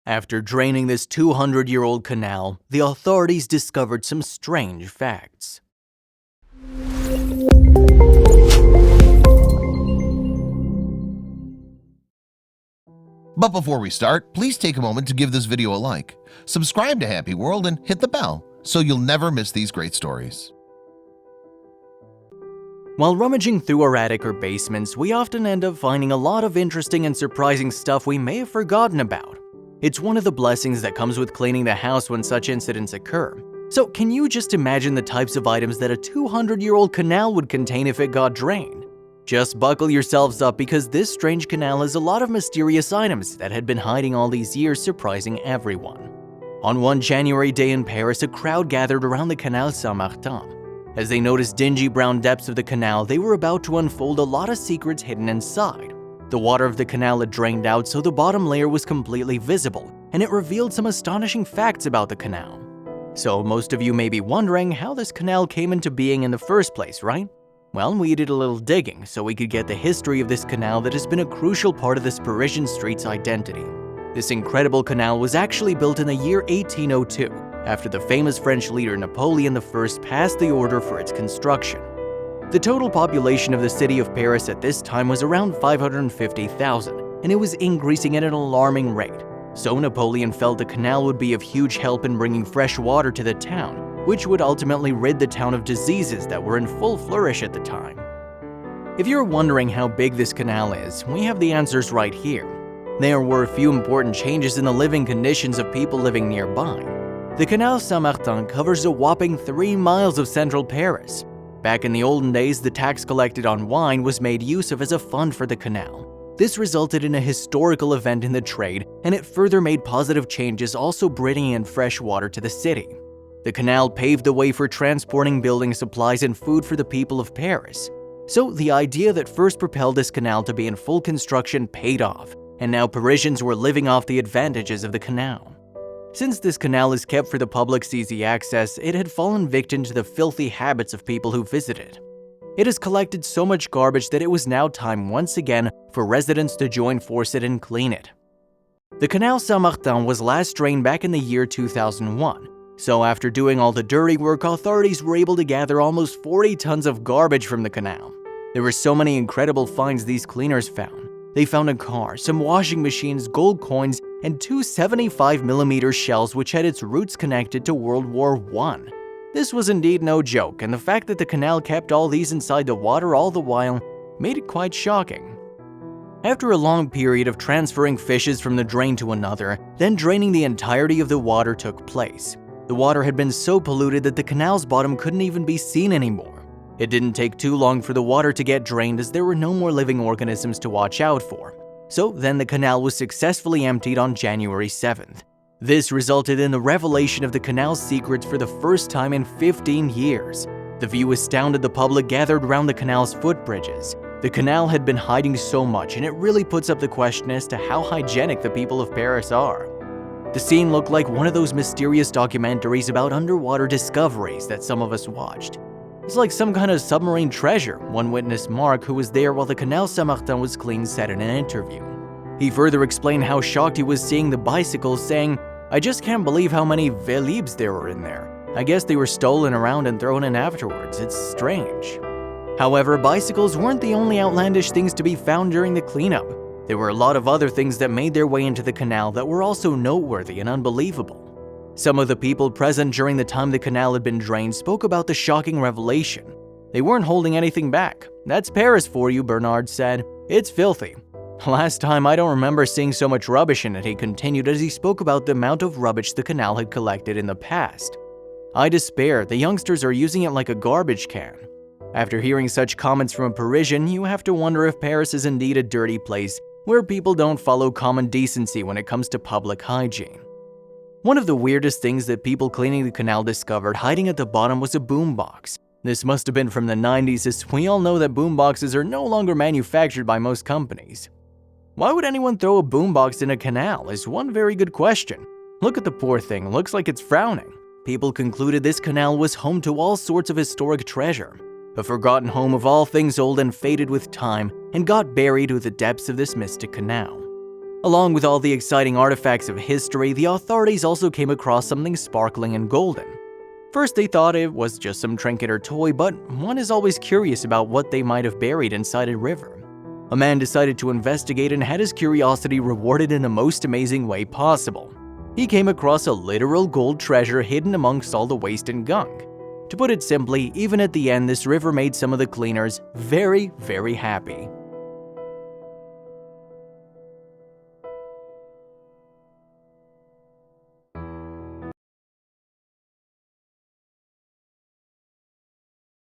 After draining this 200-year-old canal, the authorities discovered some strange facts. But before we start, please take a moment to give this video a like, subscribe to HappyWorld, and hit the bell so you'll never miss these great stories. While rummaging through our attic or basements, we often end up finding a lot of interesting and surprising stuff we may have forgotten about. It's one of the blessings that comes with cleaning the house when such incidents occur. So can you just imagine the types of items that a 200-year-old canal would contain if it got drained? Just buckle yourselves up because this strange canal has a lot of mysterious items that had been hiding all these years, surprising everyone. On one January day in Paris, a crowd gathered around the Canal Saint-Martin. As they noticed dingy brown depths of the canal, they were about to unfold a lot of secrets hidden inside. The water of the canal had drained out, so the bottom layer was completely visible, and it revealed some astonishing facts about the canal. So most of you may be wondering how this canal came into being in the first place, right? Well, we did a little digging so we could get the history of this canal that has been a crucial part of this Parisian street's identity. This incredible canal was actually built in the year 1802, after the famous French leader Napoleon I passed the order for its construction. The total population of the city of Paris at this time was around 550,000, and it was increasing at an alarming rate. So Napoleon felt the canal would be of huge help in bringing fresh water to the town, which would ultimately rid the town of diseases that were in full flourish at the time. If you're wondering how big this canal is, we have the answers right here. There were a few important changes in the living conditions of people living nearby. The Canal Saint-Martin covers a whopping 3 miles of central Paris. Back in the olden days, the tax collected on wine was made use of as a fund for the canal. This resulted in a historical event in the trade, and it further made positive changes, also bringing in fresh water to the city. The canal paved the way for transporting building supplies and food for the people of Paris. So the idea that first propelled this canal to be in full construction paid off, and now Parisians were living off the advantages of the canal. Since this canal is kept for the public's easy access, it had fallen victim to the filthy habits of people who visit it. It has collected so much garbage that it was now time once again for residents to join forces and clean it. The Canal Saint-Martin was last drained back in the year 2001, so after doing all the dirty work, authorities were able to gather almost 40 tons of garbage from the canal. There were so many incredible finds these cleaners found. They found a car, some washing machines, gold coins, and 2 75mm shells which had its roots connected to World War I. This was indeed no joke, and the fact that the canal kept all these inside the water all the while made it quite shocking. After a long period of transferring fishes from the drain to another, then draining the entirety of the water took place. The water had been so polluted that the canal's bottom couldn't even be seen anymore. It didn't take too long for the water to get drained as there were no more living organisms to watch out for. So then the canal was successfully emptied on January 7th. This resulted in the revelation of the canal's secrets for the first time in 15 years. The view astounded the public gathered around the canal's footbridges. The canal had been hiding so much, and it really puts up the question as to how hygienic the people of Paris are. The scene looked like one of those mysterious documentaries about underwater discoveries that some of us watched. It's like some kind of submarine treasure, one witness Mark, who was there while the Canal Saint-Martin was cleaned, said in an interview. He further explained how shocked he was seeing the bicycles, saying, "I just can't believe how many Vélib there were in there. I guess they were stolen around and thrown in afterwards. It's strange." However, bicycles weren't the only outlandish things to be found during the cleanup. There were a lot of other things that made their way into the canal that were also noteworthy and unbelievable. Some of the people present during the time the canal had been drained spoke about the shocking revelation. They weren't holding anything back. "That's Paris for you," Bernard said. "It's filthy. Last time I don't remember seeing so much rubbish in it," he continued as he spoke about the amount of rubbish the canal had collected in the past. "I despair. The youngsters are using it like a garbage can." After hearing such comments from a Parisian, you have to wonder if Paris is indeed a dirty place where people don't follow common decency when it comes to public hygiene. One of the weirdest things that people cleaning the canal discovered hiding at the bottom was a boombox. This must have been from the 90s, as we all know that boomboxes are no longer manufactured by most companies. Why would anyone throw a boombox in a canal is one very good question. Look at the poor thing, looks like it's frowning. People concluded this canal was home to all sorts of historic treasure, a forgotten home of all things old and faded with time, and got buried with the depths of this mystic canal. Along with all the exciting artifacts of history, the authorities also came across something sparkling and golden. First, they thought it was just some trinket or toy, but one is always curious about what they might have buried inside a river. A man decided to investigate and had his curiosity rewarded in the most amazing way possible. He came across a literal gold treasure hidden amongst all the waste and gunk. To put it simply, even at the end, this river made some of the cleaners very, very happy.